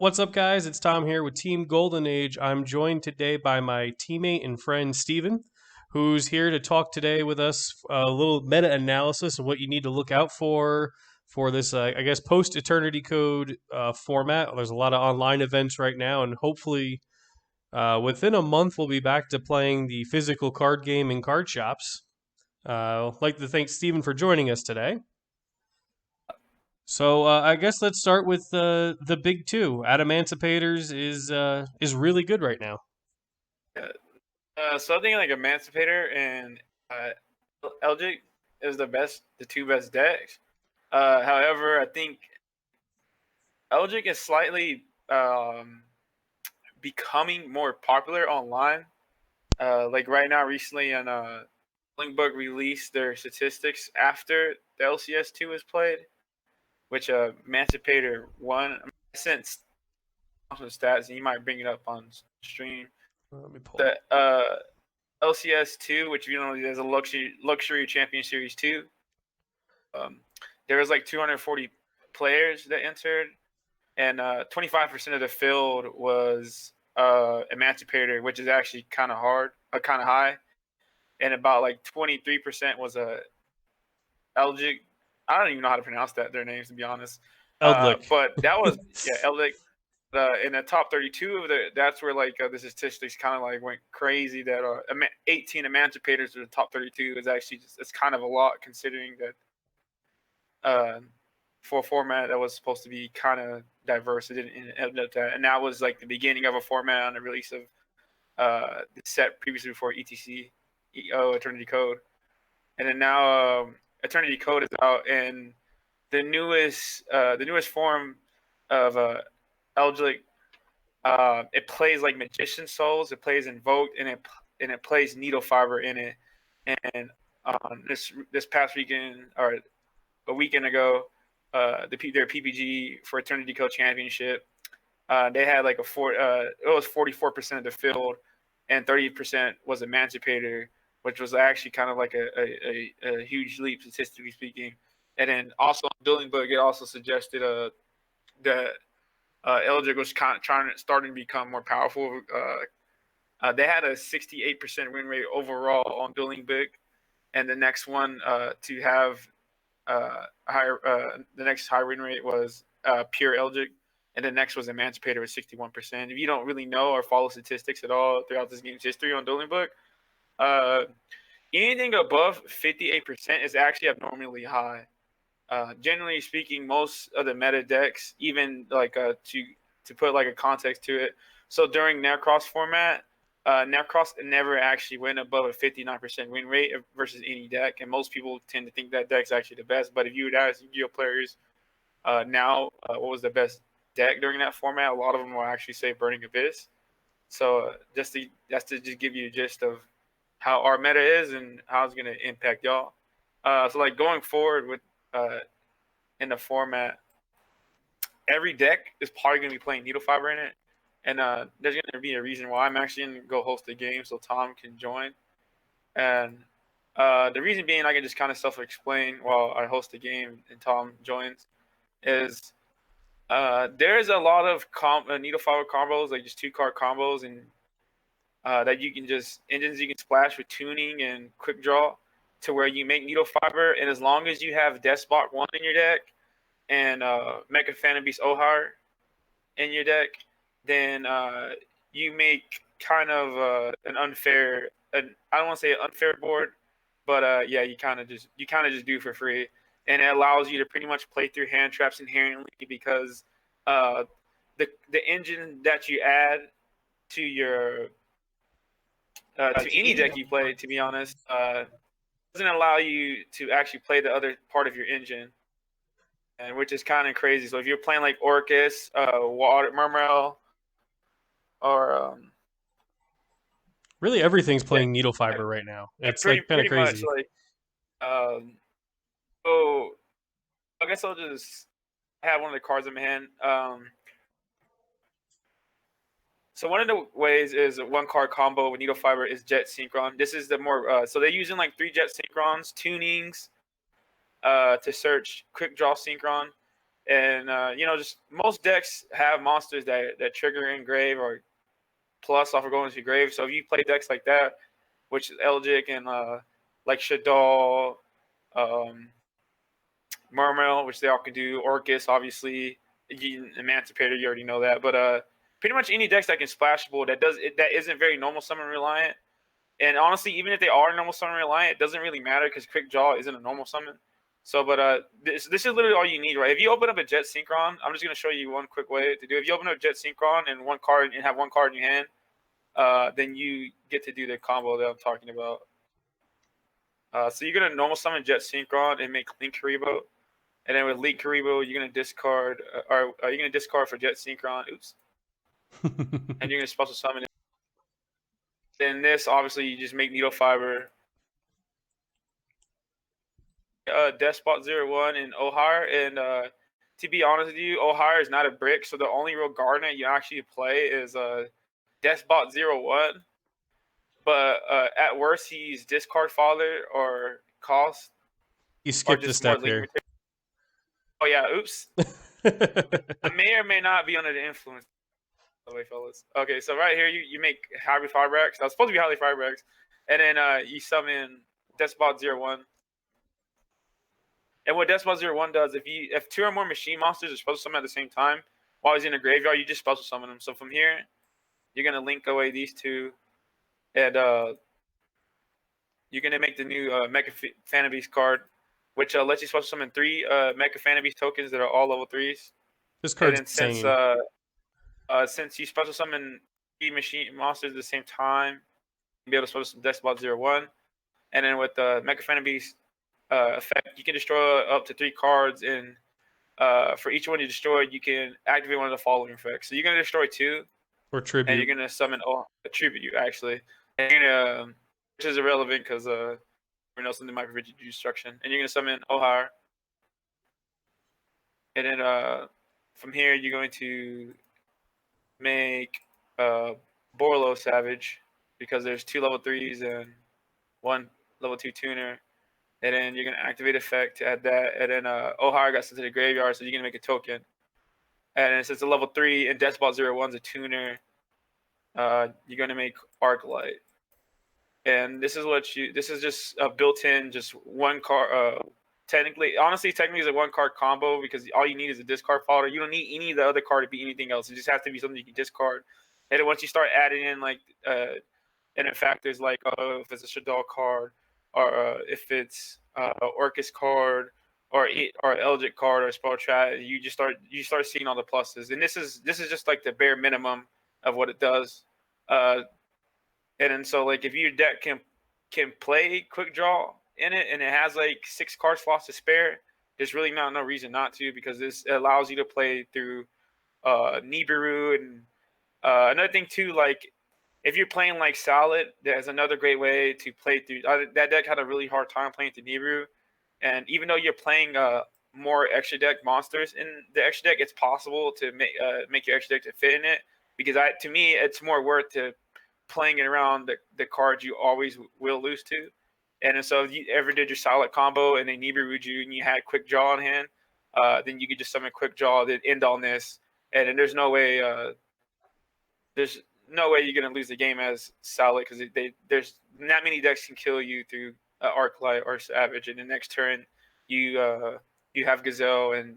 What's up, guys? It's Tom here with Team Golden Age. I'm joined today by my teammate and friend Steven, who's here to talk today with us a little meta analysis of what you need to look out for this, I guess, post Eternity Code format. There's a lot of online events right now, and hopefully within a month we'll be back to playing the physical card game in card shops. I'd like to thank Steven for joining us today. So I guess let's start with the big two. Adamanticators is really good right now. So I think like Emancipator and Eldritch is the two best decks. However, I think Eldritch is slightly becoming more popular online. Like right now, recently on Linkbug released their statistics after the LCS2 is played, which Emancipator won. I sent some stats, and you might bring it up on stream. Let me pull. The LCS2, which there's a luxury champion series 2. There was like 240 players that entered, and 25% of the field was Emancipator, which is actually kind of high, and about like 23% was Elgic. I don't even know how to pronounce their names, to be honest. Eldlick. But that was Eldic. In the top 32 of that's where like the statistics kind of like went crazy. That 18 emancipators in the top 32 is actually it's kind of a lot considering that for a format that was supposed to be kind of diverse, it didn't end up that. And that was like the beginning of a format on the release of the set previously before Eternity Code, and then now Eternity Code is out, and the newest form of Eldritch, it plays like Magician Souls. It plays Invoked, and it plays Needle Fiber in it. And this past weekend or a weekend ago, their PPG for Eternity Code Championship, they had like it was 44% of the field, and 30% was Emancipator, which was actually kind of like a huge leap statistically speaking. And then also on Dueling Book, it also suggested that Eldritch was starting to become more powerful. They had a 68% win rate overall on Dueling Book, and the next one to have higher, the next high win rate was Pure Eldritch, and the next was Emancipator with 61%. If you don't really know or follow statistics at all throughout this game's history on Dueling Book, anything above 58% is actually abnormally high. Generally speaking, most of the meta decks, even like to put like a context to it. So during Necross format, Necross never actually went above a 59% win rate versus any deck, and most people tend to think that deck's actually the best. But if you would ask Yu-Gi-Oh players now what was the best deck during that format, a lot of them will actually say Burning Abyss. So that's to just give you a gist of how our meta is and how it's going to impact y'all. So like going forward with in the format, every deck is probably going to be playing Needle Fiber in it, and there's going to be a reason why I'm actually going to go host the game so Tom can join. And the reason being, I can just kind of self-explain while I host the game and Tom joins, is there's a lot of Needle Fiber combos, like just 2-card combos, and that you can just engines you can splash with tuning and quick draw to where you make Needle Fiber, and as long as you have Despot 1 in your deck and Mecha Phantom Beast Ohar in your deck, then you make kind of I don't want to say an unfair board, but yeah, you kind of just do for free, and it allows you to pretty much play through hand traps inherently because the engine that you add to your to any deck you play, to be honest, doesn't allow you to actually play the other part of your engine, and which is kind of crazy. So if you're playing like Orcus, Water Murmurel, or Really, everything's playing Needle Fiber right now. It's like kind of crazy. Much like so I guess I'll just have one of the cards in my hand. So one of the ways is a 1-card combo with Needle Fiber is Jet Synchron. This is the more so they're using like 3 Jet Synchrons, tunings, to search Quick Draw Synchron, And just most decks have monsters that trigger engrave or plus off of going to grave. So if you play decks like that, which is Elgic and like Shaddoll, um, Murmel, which they all can do, Orcus, obviously, Emancipator, you already know that. But pretty much any decks that can splashable that isn't very normal summon reliant. And honestly, even if they are normal summon reliant, it doesn't really matter because Quick Draw isn't a normal summon. So, but this is literally all you need, right? If you open up a Jet Synchron, I'm just gonna show you one quick way to do it. If you open up Jet Synchron and have one card in your hand, then you get to do the combo that I'm talking about. So you're gonna normal summon Jet Synchron and make Link Karibo, and then with Link Karibo, you're gonna discard, or you're gonna discard for Jet Synchron. Oops, and you're gonna special summon it. Then this, obviously, you just make Needle Fiber. Despot 01 and Ohire, and to be honest with you, Ohire is not a brick, so the only real Garnet you actually play is Despot 01. But at worst, he's discard father or cost, You or skipped a just more step link here. material. Oh yeah, oops. I may or may not be under the influence. By the way, fellas. Okay, so right here you make Halqifibrax. That was supposed to be Halqifibrax, and then you summon Despot 01. And what Despot 01 does, if two or more machine monsters are supposed to summon at the same time while he's in a graveyard, you just special summon them. So from here, you're gonna link away these two, and you're gonna make the new Mecha Fanabeast card, which lets you special summon 3 Mecha Fanabeast tokens that are all level 3s. This And card's then insane. since you special summon 3 machine monsters at the same time, you'll be able to special summon Despot 01. And then with the Mecha Fanabeast effect, you can destroy up to 3 cards, and for each one you destroy, you can activate one of the following effects. So you're gonna destroy 2, Or tribute. and you're gonna summon a tribute actually, and you're gonna, which is irrelevant because everyone else in the might prevent you to do destruction, and you're gonna summon Ohire, and then from here you're going to make Borlo Savage because there's 2 level 3s and 1 level 2 tuner. And then you're gonna activate effect to add that, and then Ohire got sent to the graveyard, so you're gonna make a token. And then since it's a level 3 and Despot 01's a tuner, you're gonna make Arclight. And this is just a built-in, just one card. Technically it's a 1-card combo because all you need is a discard fodder. You don't need any of the other card to be anything else. It just has to be something you can discard. And then once you start adding in and in factors like if it's a Shaddoll card, or if it's Orcus card, or Elgic card, or Spell Trap, you start seeing all the pluses. And this is just like the bare minimum of what it does. And then so like if your deck can play Quick Draw in it, and it has like 6 card slots to spare, there's really no reason not to, because this allows you to play through Nibiru. And another thing too, like if you're playing like Salad, there's another great way to play through. That deck had a really hard time playing through Nibiru, and even though you're playing more extra deck monsters in the extra deck, it's possible to make your extra deck to fit in it, because to me it's more worth to playing it around the cards you always will lose to. And so if you ever did your Salad combo and they Nibiru'd you and you had Quick Draw on hand, then you could just summon Quick Draw, then end on this, and then there's no way you're gonna lose the game as Salad, because there's not many decks can kill you through Arclight or Savage. And the next turn you have Gazelle, and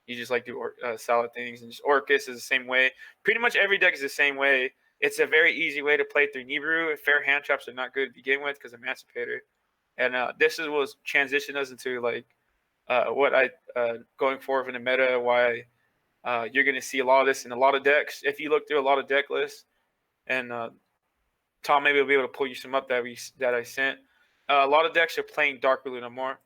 you just like do Salad things. And just Orcus is the same way. Pretty much every deck is the same way. It's a very easy way to play through Nibiru. Fair hand traps are not good to begin with because Emancipator. And this is what transitioned us into like what I going forward in the meta, why you're going to see a lot of this in a lot of decks. If you look through a lot of deck lists, and Tom maybe will be able to pull you some up that I sent. A lot of decks are playing Dark Luna more,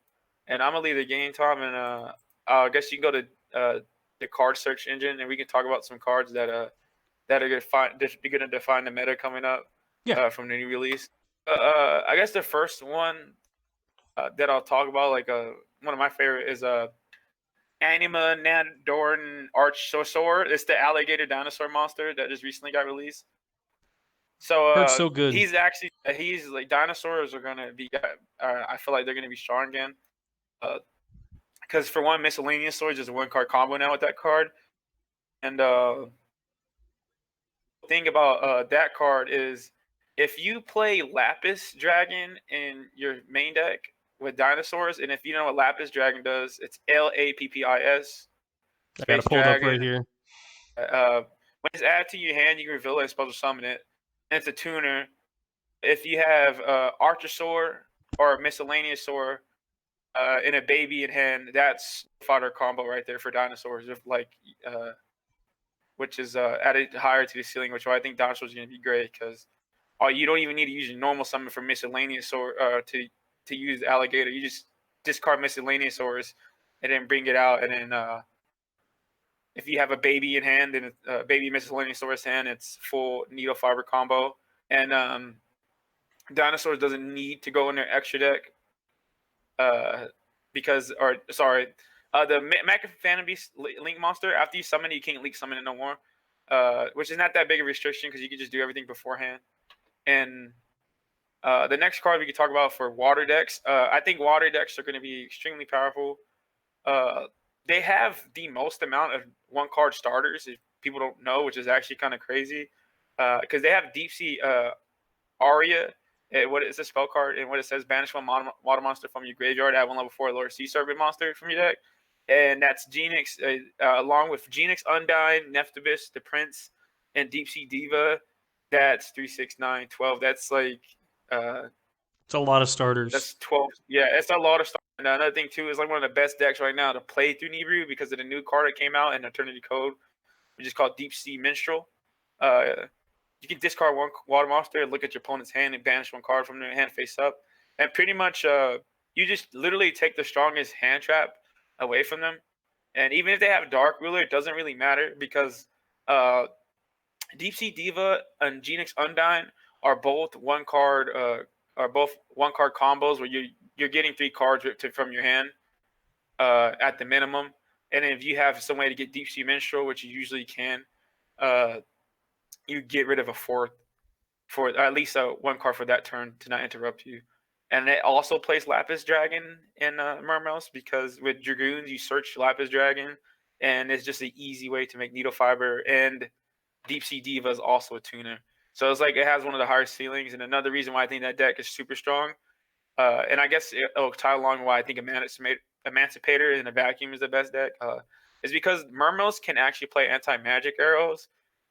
and I'm gonna leave the game, Tom, and I guess you can go to the card search engine, and we can talk about some cards that are going to define the meta coming up from the new release. I guess the first one that I'll talk about, like one of my favorite, is Anima Nadorn Archosaur. It's the alligator dinosaur monster that just recently got released. So so good. he's like, dinosaurs are gonna be. I feel like they're gonna be strong again, because for one, miscellaneous swords is a 1-card combo now with that card. And thing about that card is if you play Lapis Dragon in your main deck with dinosaurs, and if you know what Lapis Dragon does, it's Lappis I got it space pulled up right dragon. here. When it's added to your hand, you can reveal it and special summon it. And it's a tuner. If you have Archosaur or Miscellaneous Sword in a baby in hand, that's fodder combo right there for dinosaurs. If like, which is added higher to the ceiling, which I think dinosaurs is going to be great because you don't even need to use your normal summon for Miscellaneous Sword to use Alligator. You just discard Miscellaneous Swords and then bring it out, and then if you have a baby in hand and a baby Miscellaneous Swords hand, it's full needle fiber combo. And dinosaurs doesn't need to go in their extra deck the Mecha Phantom Beast Link Monster, after you summon it, you can't Link summon it no more, which is not that big of a restriction because you can just do everything beforehand. And the next card we could talk about for water decks, I think water decks are going to be extremely powerful. They have the most amount of 1-card starters, if people don't know, which is actually kind of crazy because they have Deep Sea Aria. What is a spell card, and what it says: banish one water monster from your graveyard, add 1 level 4 lower sea serpent monster from your deck, and that's Genix, along with Genix, Undyne, Nephthybus, the Prince, and Deep Sea Diva. That's 3, 6, 9, 12. That's like it's a lot of starters. That's 12. Yeah, it's a lot of starters. And another thing too is like one of the best decks right now to play through Nibiru because of the new card that came out in Eternity Code, which is called Deep Sea Minstrel. You can discard 1 water monster, look at your opponent's hand, and banish 1 card from their hand face up. And pretty much you just literally take the strongest hand trap away from them. And even if they have Dark Ruler, it doesn't really matter because Deep Sea Diva and Genix Undyne are both 1-card combos where you're getting 3 cards ripped from your hand at the minimum. And if you have some way to get Deep Sea Minstrel, which you usually can, you get rid of a 4th for at least 1 card for that turn to not interrupt you. And it also plays Lapis Dragon in Mermels because with Dragoons you search Lapis Dragon, and it's just an easy way to make Needle Fiber. And Deep Sea Diva is also a tuner, so it's like it has one of the highest ceilings. And another reason why I think that deck is super strong, and I guess it'll tie along why I think Emancipator in a vacuum is the best deck, is because Mermels can actually play anti-magic arrows.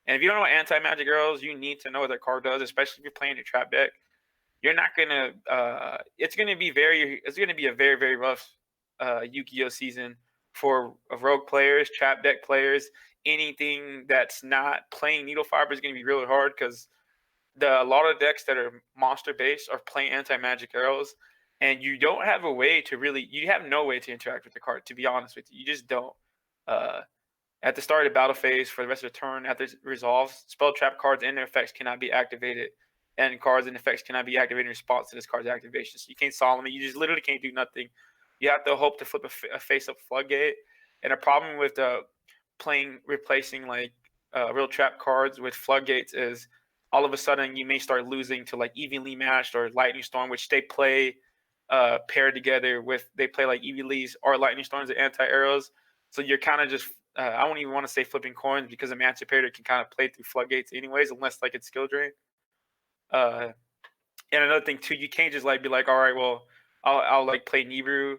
And if you don't know what anti-magic arrows, you need to know what that card does, especially if you're playing a trap deck. You're not gonna. It's gonna be a very very rough Yu-Gi-Oh season for rogue players, trap deck players. Anything that's not playing needle fiber is gonna be really hard because a lot of decks that are monster based are playing anti-magic arrows, and you don't have a way to really. You have no way to interact with the card. To be honest with you, you just don't. At the start of the battle phase, for the rest of the turn, after it resolves, spell trap cards and their effects cannot be activated, and cards and effects cannot be activated in response to this card's activation. So you can't solemn it. You just literally can't do nothing. You have to hope to flip a face-up floodgate. And a problem with replacing like real trap cards with floodgates is all of a sudden you may start losing to like Evenly Matched or Lightning Storm, which they play paired together with. They play like Evenly's or Lightning Storms and anti-arrows. So you're kind of just I don't even want to say flipping coins because Emancipator can kind of play through floodgates anyways, unless like it's skill drain. And another thing too, you can't just like be like, all right, well, I'll like play Nibiru,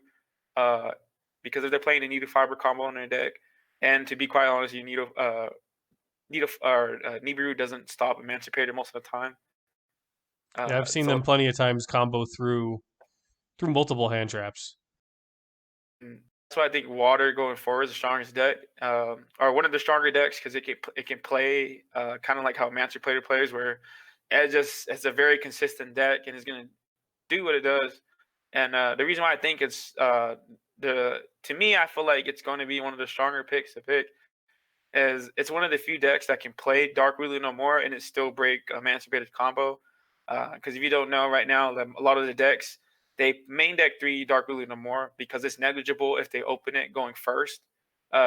because if they're playing a Needle Fiber combo in their deck, and to be quite honest, Nibiru doesn't stop Emancipator most of the time. Yeah, I've seen So them plenty of times combo through multiple hand traps. that's why I think Water going forward is the strongest deck, or one of the stronger decks because it can play kind of like how Emancipator plays, where it's a very consistent deck and it's gonna do what it does. And the reason why I think to me, I feel like it's going to be one of the stronger picks to pick is it's one of the few decks that can play Dark Ruler no more and it still break Emancipated combo. Because if you don't know right now, a lot of the decks they main deck 3 Dark Ruler no more because it's negligible if they open it going first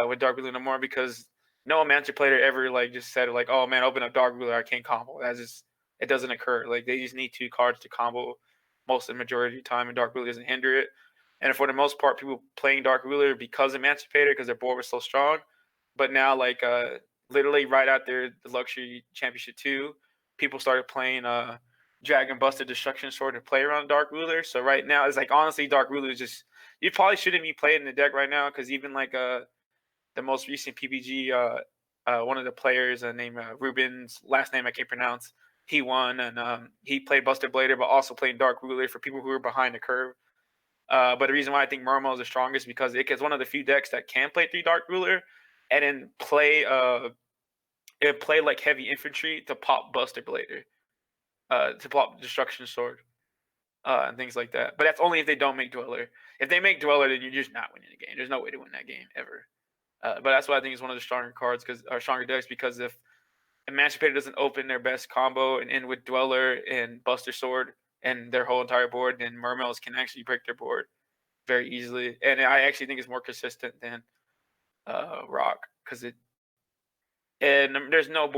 with Dark Ruler no more, because no Emancipator ever like just said like, oh man, open up Dark Ruler, I can't combo. It doesn't occur. Like they just need 2 cards to combo most of the majority of the time, and Dark Ruler doesn't hinder it. and for the most part, people playing Dark Ruler because Emancipator because their board was so strong. But now, like literally right after the Luxury Championship 2, people started playing Dragon Buster Destruction Sword to play around Dark Ruler. So right now, it's like honestly, Dark Ruler is just you probably shouldn't be playing in the deck right now because even like the most recent PPG, one of the players named Ruben's last name I can't pronounce. He won and he played Buster Blader, but also played Dark Ruler for people who are behind the curve. But the reason why I think Murmo is the strongest is because it's one of the few decks that can play 3 Dark Ruler and then play like heavy infantry to pop Buster Blader, to pop Destruction Sword, and things like that. But that's only if they don't make Dweller. If they make Dweller, then you're just not winning the game. There's no way to win that game ever. But that's why I think it's one of the stronger cards or stronger decks because if Emancipator doesn't open their best combo and end with Dweller and Buster Sword and their whole entire board, then Mermails can actually break their board very easily. And I actually think it's more consistent than Rock because there's no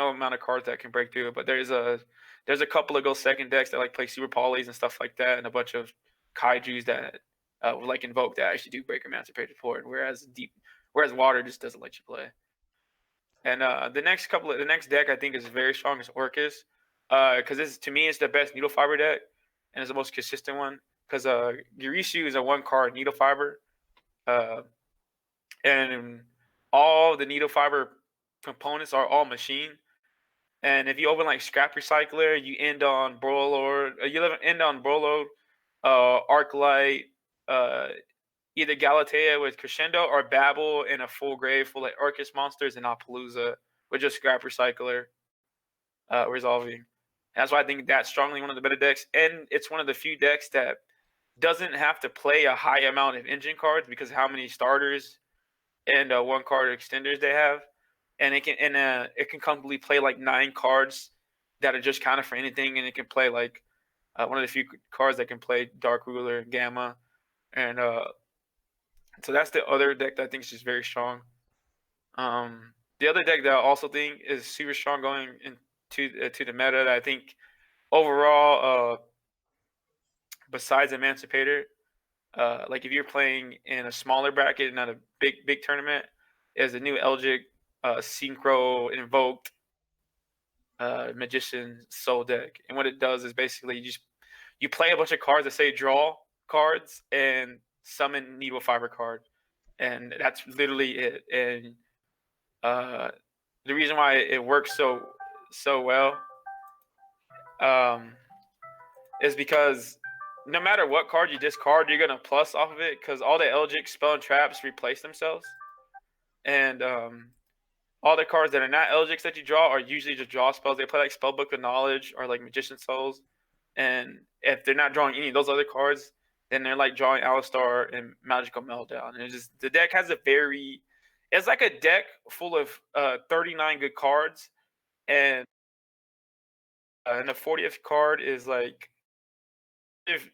amount of cards that can break through it. But there's a couple of Go Second decks that like play Super Polys and stuff like that, and a bunch of Kaijus that like Invoke that actually do break Emancipator's board, whereas Water just doesn't let you play. And the next deck I think is very strong is Orcus, because to me it's the best Needle Fiber deck and it's the most consistent one. Because Girisu is a 1-card Needle Fiber, and all the Needle Fiber components are all machine. And if you open like Scrap Recycler, you end on Borlord. You end on Borlord, Arclight, either Galatea with Crescendo or Babel in a full grave full of Orcus monsters and Appaloosa with just Scrap Recycler resolving. And that's why I think that's strongly one of the better decks. And it's one of the few decks that doesn't have to play a high amount of engine cards because of how many starters and 1-card extenders they have. And it can comfortably play like 9 cards that are just kind of for anything. And it can play like one of the few cards that can play Dark Ruler and Gamma. And so that's the other deck that I think is just very strong. The other deck that I also think is super strong going into to the meta that I think overall, besides Emancipator, like if you're playing in a smaller bracket, not a big tournament, is the new Eldritch Synchro Invoked Magician Soul deck. And what it does is basically you play a bunch of cards that say draw cards and summon Needle Fiber card, and that's literally it. And the reason why it works so well is because no matter what card you discard, you're gonna plus off of it because all the Eldritch spell and traps replace themselves, and all the cards that are not Eldritch that you draw are usually just draw spells. They play like Spellbook of Knowledge or like Magician Souls, and if they're not drawing any of those other cards, then they're like drawing Alistar and Magical Meltdown. And it's just the deck has it's like a deck full of 39 good cards, and the 40th card is like if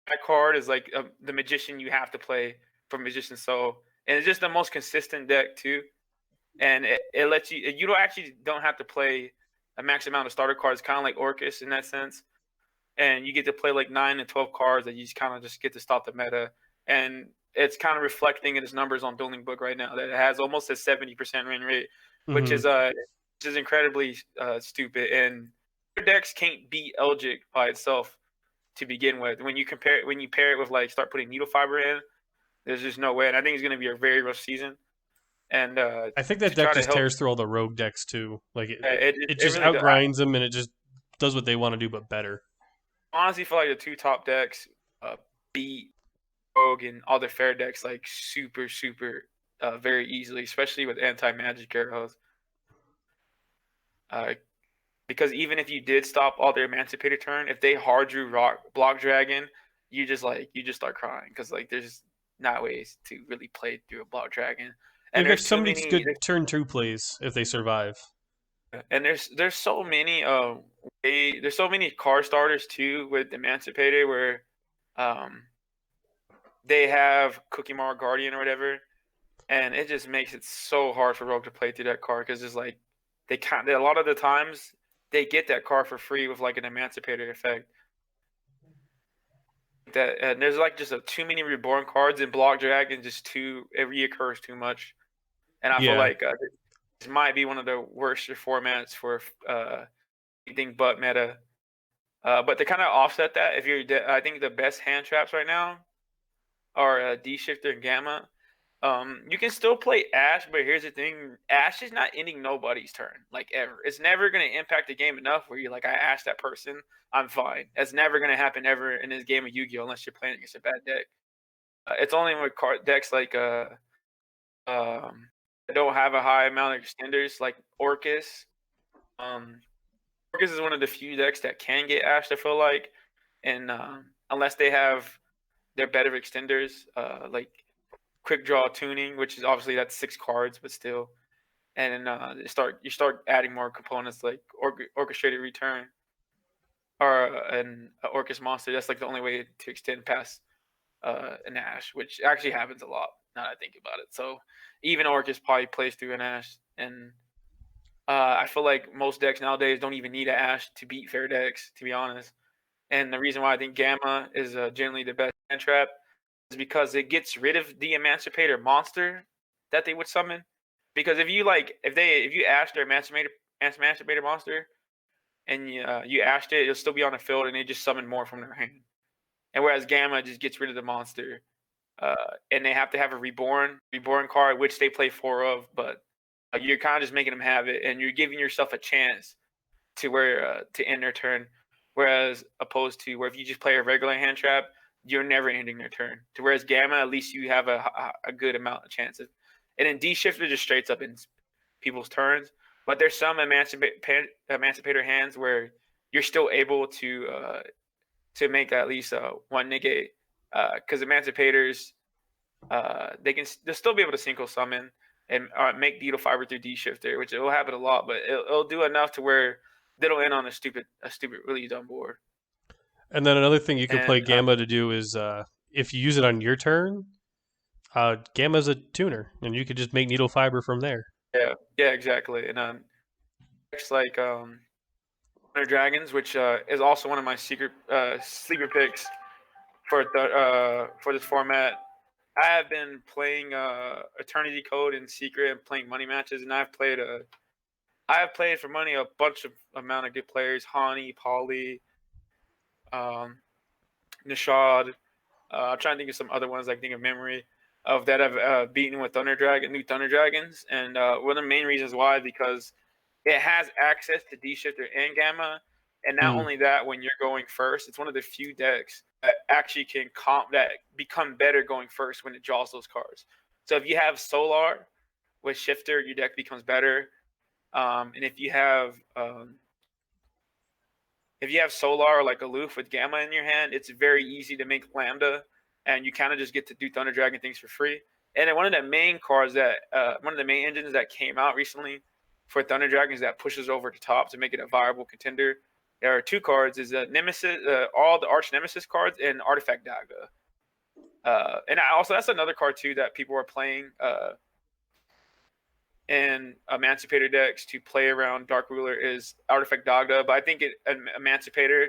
that card is like the Magician you have to play for Magician Soul, and it's just the most consistent deck too. And it lets you don't have to play a max amount of starter cards, kind of like Orcus in that sense. And you get to play like 9 and 12 cards that you just kind of just get to stop the meta. And it's kind of reflecting in its numbers on Dueling Book right now that it has almost a 70% win rate, which is incredibly stupid. And decks can't beat Eldritch by itself to begin with. When you pair it with like start putting Needle Fiber in, there's just no way. And I think it's going to be a very rough season. And I think that deck just tears through all the rogue decks too. Like it just really outgrinds them and it just does what they want to do but better. Honestly, feel like the 2 top decks beat rogue and all the fair decks like super very easily, especially with anti-magic arrows. Because even if you did stop all their Emancipator turn, if they hard drew Block Dragon, you just start crying because like there's not ways to really play through a Block Dragon. And there's so many good turn 2 plays if they survive. And there's so many there's so many card starters too with Emancipator where they have Cookie Mar Guardian or whatever, and it just makes it so hard for Rogue to play through that card because it's like a lot of the times they get that card for free with like an Emancipator effect. that there's like just too many reborn cards in Block Dragon. Just too it reoccurs too much, and I feel Yeah, like this might be one of the worst formats for anything but meta. But to kind of offset that, if you're, I think the best hand traps right now are D Shifter and Gamma. You can still play Ash, but here's the thing: Ash is not ending nobody's turn, like ever. It's never gonna impact the game enough where you're like, I ashed that person, I'm fine. That's never gonna happen ever in this game of Yu-Gi-Oh! Unless you're playing against a bad deck. It's only with card decks like that don't have a high amount of extenders, like Orcus. Um, Orcus is one of the few decks that can get ashed. I feel like, and unless they have their better extenders, like quick draw tuning, which is obviously that's 6 cards, but still. And then you start adding more components like orchestrated return or an Orcus monster. That's like the only way to extend past an Ash, which actually happens a lot now that I think about it. So even Orcus probably plays through an Ash, and I feel like most decks nowadays don't even need an Ash to beat fair decks, to be honest. And the reason why I think Gamma is generally the best hand trap is because it gets rid of the Emancipator monster that they would summon. Because if you ash their Emancipator monster and you ashed it, it'll still be on the field and they just summon more from their hand. And whereas Gamma just gets rid of the monster, and they have to have a reborn card, which they play 4 of, but you're kind of just making them have it, and you're giving yourself a chance to end their turn. Whereas opposed to where if you just play a regular hand trap, you're never ending their turn. To whereas Gamma, at least you have a good amount of chances. And then D Shifter just straight up ends people's turns. But there's some Emancipator hands where you're still able to make at least one negate. Because Emancipators, they'll still be able to single summon and make Beetle Fiber through D Shifter, which it will happen a lot, but it'll do enough to where they'll end on a stupid, really dumb board. and then another thing you could play And Gamma to do is if you use it on your turn, Gamma's a tuner, and you could just make needle fiber from there. yeah, exactly. And it's like Thunder Dragons, which is also one of my secret sleeper picks for this format. I have been playing Eternity Code in secret and playing money matches, and I have played for money a bunch of amount of good players: Hani, Polly, um, Nishad. I'm trying to think of some other ones I can think of memory of that I've beaten with new Thunder Dragons, and one of the main reasons why because it has access to D Shifter and Gamma, and not Hmm. only that, when you're going first, it's one of the few decks that actually can that become better going first when it draws those cards. So if you have Solar with Shifter, your deck becomes better, and if you have Solar or like Aloof with Gamma in your hand, it's very easy to make Lambda, and you kind of just get to do Thunder Dragon things for free. And then one of the main engines that came out recently for Thunder Dragons that pushes over the top to make it a viable contender. There are 2 cards: is Nemesis, all the Arch Nemesis cards, and Artifact Daga. And that's another card too that people are playing in Emancipator decks to play around Dark Ruler is Artifact Dagda, but I think Emancipator,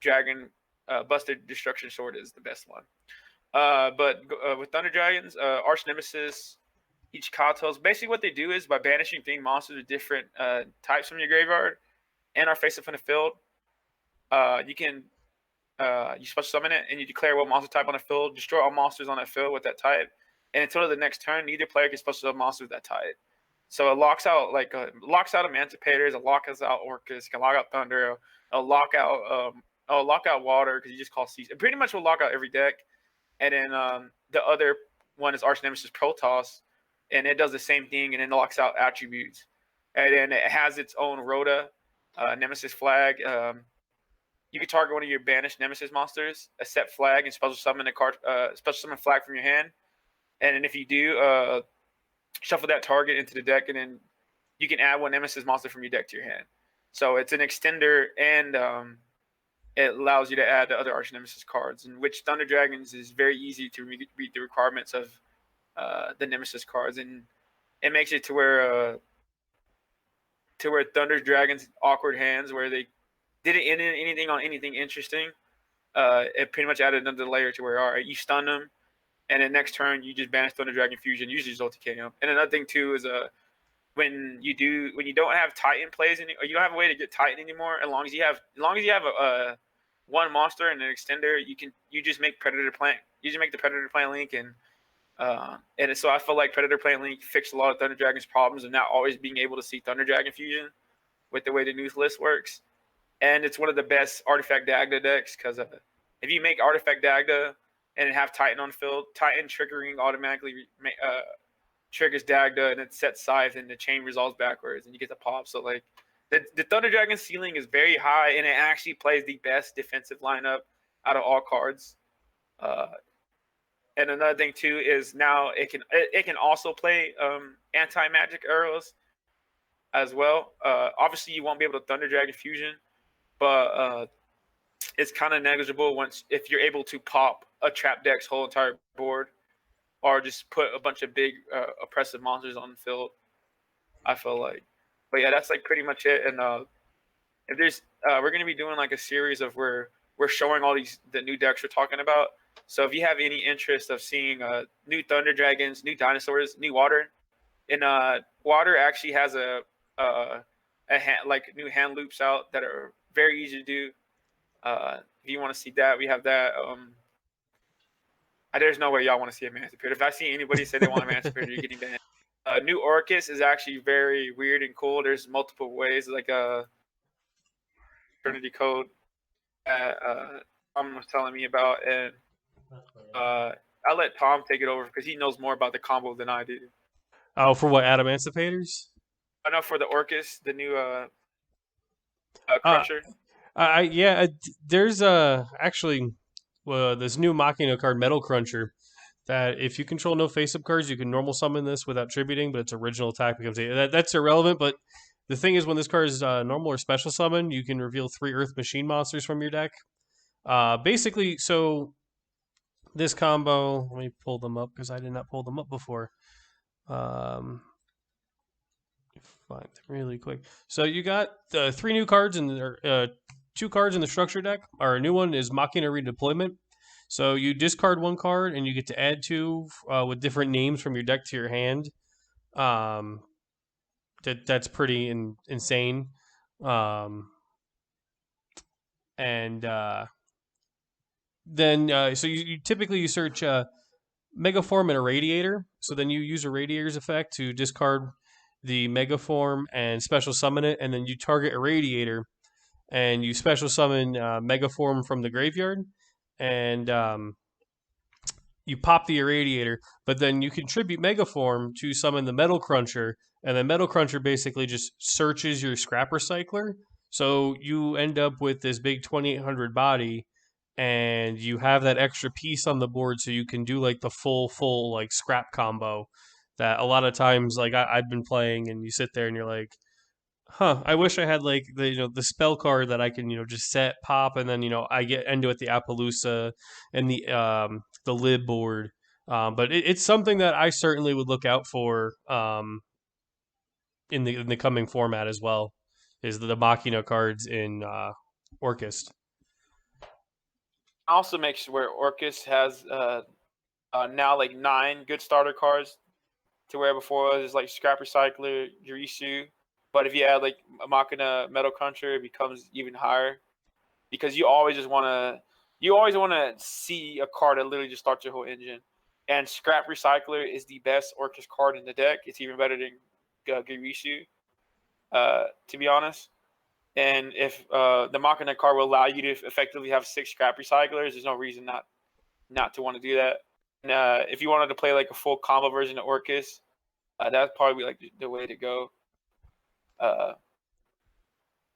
Dragon, Busted Destruction Sword is the best one. But with Thunder Dragons, Arch Nemesis, each Katos, basically what they do is by banishing 3 monsters with different types from your graveyard and are face up in the field, you can you special summon it and you declare what monster type on the field, destroy all monsters on that field with that type, and until the next turn, neither player can special summon monsters with that type. So it locks out Emancipators, it locks out Orcus, can lock out Thunder, it'll lock out Water because you just call Seas. It pretty much will lock out every deck. And then the other one is Arch Nemesis Protoss, and it does the same thing, and then locks out attributes. And then it has its own Rhoda, Nemesis Flag. You can target one of your banished Nemesis monsters, a set flag, and special summon special summon flag from your hand. And then if you do, shuffle that target into the deck, and then you can add one Nemesis monster from your deck to your hand. So it's an extender, and it allows you to add the other Arch Nemesis cards, in which Thunder Dragons is very easy to read the requirements of the Nemesis cards, and it makes it to where Thunder Dragons awkward hands where they didn't end anything on anything interesting it pretty much added another layer to where all right, you stun them, and then next turn you just banish Thunder Dragon Fusion, usually just ulti KO. And another thing too is when you don't have Titan plays or you don't have a way to get Titan anymore, as long as you have a one monster and an extender, you just make Predator Plant. You just make the Predator Plant Link, and so I feel like Predator Plant Link fixed a lot of Thunder Dragon's problems of not always being able to see Thunder Dragon Fusion with the way the news list works. And it's one of the best Artifact Dagda decks because if you make Artifact Dagda and have Titan on field, Titan triggering automatically triggers Dagda, and it sets Scythe, and the chain resolves backwards, and you get the pop. So like the Thunder Dragon ceiling is very high, and it actually plays the best defensive lineup out of all cards. And another thing too is now it can also play anti magic arrows as well. Obviously, you won't be able to Thunder Dragon Fusion, but it's kind of negligible once if you're able to pop a trap deck's whole entire board, or just put a bunch of big oppressive monsters on the field. I feel like, but yeah, that's like pretty much it. And if there's, we're gonna be doing like a series of where we're showing all the new decks we're talking about. So if you have any interest of seeing new Thunder Dragons, new dinosaurs, new water, and water actually has like new hand loops out that are very easy to do. If you want to see that, we have that. There's no way y'all want to see Emancipator. If I see anybody say they want Emancipator, you're getting banned. New Orcus is actually very weird and cool. There's multiple ways, like Trinity Code that Tom was telling me about, and I'll let Tom take it over because he knows more about the combo than I do. Oh, for what, Adamanticators? I know for the Orcus, the new Cruncher. There's actually this new Machina card, Metal Cruncher, that if you control no face-up cards, you can normal summon this without tributing, but its original attack becomes that's irrelevant. But the thing is, when this card is normal or special summon, you can reveal 3 Earth Machine monsters from your deck. Basically, so this combo, let me pull them up because I did not pull them up before. Find them really quick. So you got 3 new cards in there. 2 cards in the structure deck. Our new one is Machina Redeployment. So you discard 1 card and you get to add 2 with different names from your deck to your hand. That's pretty insane. Then so you typically search Megaform and Irradiator. So then you use Irradiator's effect to discard the Megaform and special summon it, and then you target Irradiator and you special summon Megaform from the graveyard, and you pop the Irradiator, but then you contribute Megaform to summon the Metal Cruncher, and the Metal Cruncher basically just searches your Scrap Recycler, so you end up with this big 2800 body, and you have that extra piece on the board so you can do like the full like scrap combo that a lot of times like I've been playing, and you sit there and you're like, I wish I had like the spell card that I can just set pop, and then I get into it the Appaloosa and the lib board. But it's something that I certainly would look out for in the coming format as well. Is the Machina cards in Orcus. Also makes where Orcus has now like 9 good starter cards, to where before it was like Scrap Recycler, Jurisu. But if you add like a Machina Metal Cruncher, it becomes even higher, because you always want to see a card that literally just starts your whole engine. And Scrap Recycler is the best Orcus card in the deck. It's even better than Girishu, to be honest. And if the Machina card will allow you to effectively have 6 Scrap Recyclers, there's no reason not to want to do that. And if you wanted to play like a full combo version of Orcus, that'd probably be like the way to go. But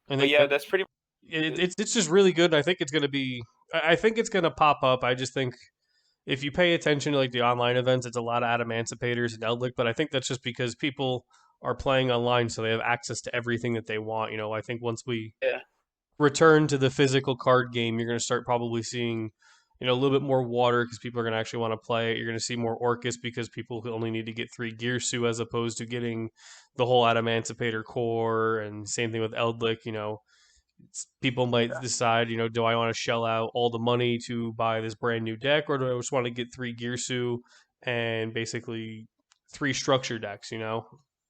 yeah, that's pretty much it's just really good. I think it's gonna be. I think it's gonna pop up. I just think if you pay attention to like the online events, it's a lot of Adamanticators and Eldlik. But I think that's just because people are playing online, so they have access to everything that they want. I think once we return to the physical card game, you're gonna start probably seeing a little bit more water because people are going to actually want to play it. You're going to see more Orcus because people only need to get 3 Girsu as opposed to getting the whole Adamantipator core, and same thing with Eldlik, People might decide, do I want to shell out all the money to buy this brand new deck, or do I just want to get 3 Girsu and basically 3 structure decks, and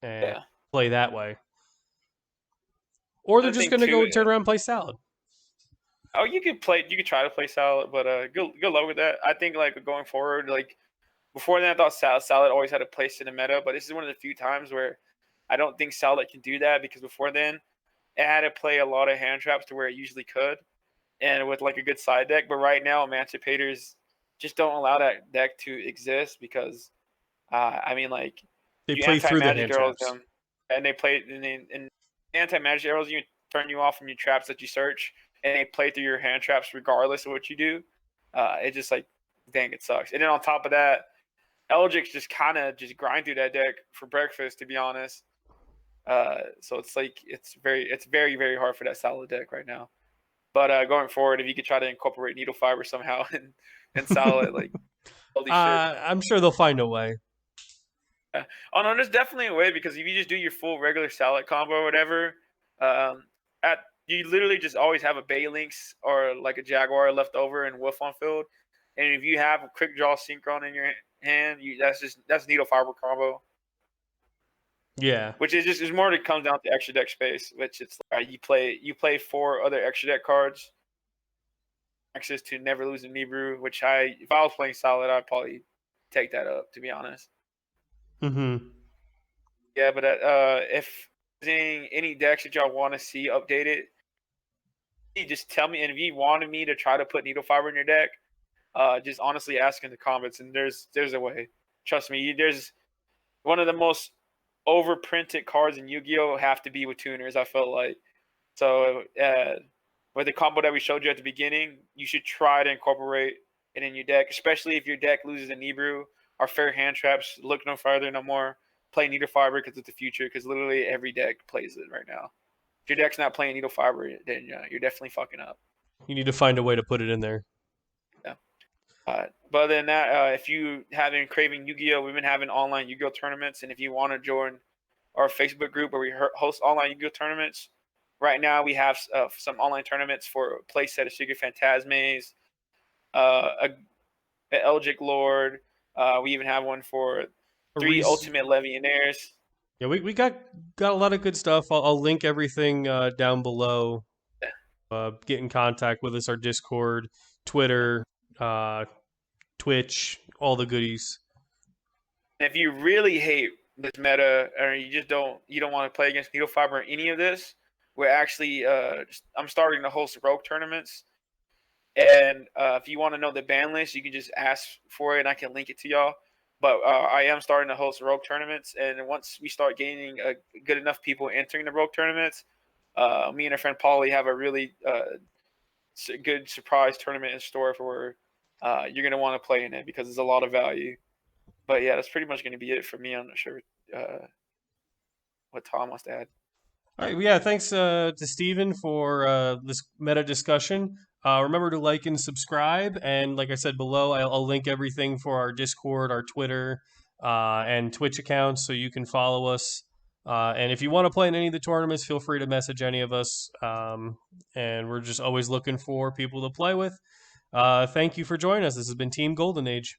Yeah. play that way? Or they're I just think going to too. go and turn around and play Salad. Oh, you could play. You could try to play Salad, but good luck with that. I think like going forward, like before then, I thought Salad always had a place in the meta, but this is one of the few times where I don't think Salad can do that because before then, it had to play a lot of hand traps to where it usually could, and with like a good side deck. But right now, Emancipators just don't allow that deck to exist because, I mean, like They you play anti through the magic hand arrows traps. them, and they play and anti magic arrows you turn you off from your traps that you search, and they play through your hand traps regardless of what you do. It just like dang, it sucks. And then on top of that, Eldritch just kind of just grind through that deck for breakfast, to be honest. So it's like it's very very hard for that Salad deck right now. But going forward, if you could try to incorporate needle fiber somehow and Salad, like holy shit. I'm sure they'll find a way. Yeah. Oh no, there's definitely a way because if you just do your full regular Salad combo or whatever, um, at you literally just always have a Bay Lynx or like a Jaguar left over and Wolf on field, and if you have a quick draw Synchron in your hand, that's needle fiber combo. Yeah. Which is just is more that comes down to extra deck space, which it's like you play 4 other extra deck cards, access to never lose a Nibru, which if I was playing Solid, I'd probably take that up, to be honest. Mm-hmm. Yeah, but if there's any decks that y'all want to see updated, you just tell me. And if you wanted me to try to put needle fiber in your deck, just honestly ask in the comments, and there's a way. Trust me, there's one of the most overprinted cards in Yu-Gi-Oh have to be with tuners. I felt like so with the combo that we showed you at the beginning, you should try to incorporate it in your deck, especially if your deck loses a Nibru or fair hand traps. Look no further, no more. Play Needle Fiber because it's the future. Because literally every deck plays it right now. If your deck's not playing Needle Fiber, then you're definitely fucking up. You need to find a way to put it in there. Yeah. But other than that, if you have been craving Yu-Gi-Oh, we've been having online Yu-Gi-Oh tournaments, and if you want to join our Facebook group where we host online Yu-Gi-Oh tournaments, right now we have some online tournaments for a playset of Secret Phantasmes, a Eldritch Lord. We even have one for A 3 Reese. Ultimate Legionnaires. Yeah, we got a lot of good stuff. I'll link everything down below. Yeah. Get in contact with us, our Discord, Twitter, Twitch, all the goodies. And if you really hate this meta, or you don't want to play against Needle Fiber or any of this, we're actually I'm starting to host rogue tournaments. And if you want to know the ban list, you can just ask for it, and I can link it to y'all. But I am starting to host rogue tournaments, and once we start gaining good enough people entering the rogue tournaments, me and our friend Paulie have a really good surprise tournament in store for where you're gonna want to play in it because there's a lot of value. But yeah, that's pretty much gonna be it for me. I'm not sure what Tom wants to add. All right, yeah, thanks to Steven for this meta discussion. Remember to like and subscribe. And like I said below, I'll link everything for our Discord, our Twitter, and Twitch accounts so you can follow us. And if you want to play in any of the tournaments, feel free to message any of us. And we're just always looking for people to play with. Thank you for joining us. This has been Team Golden Age.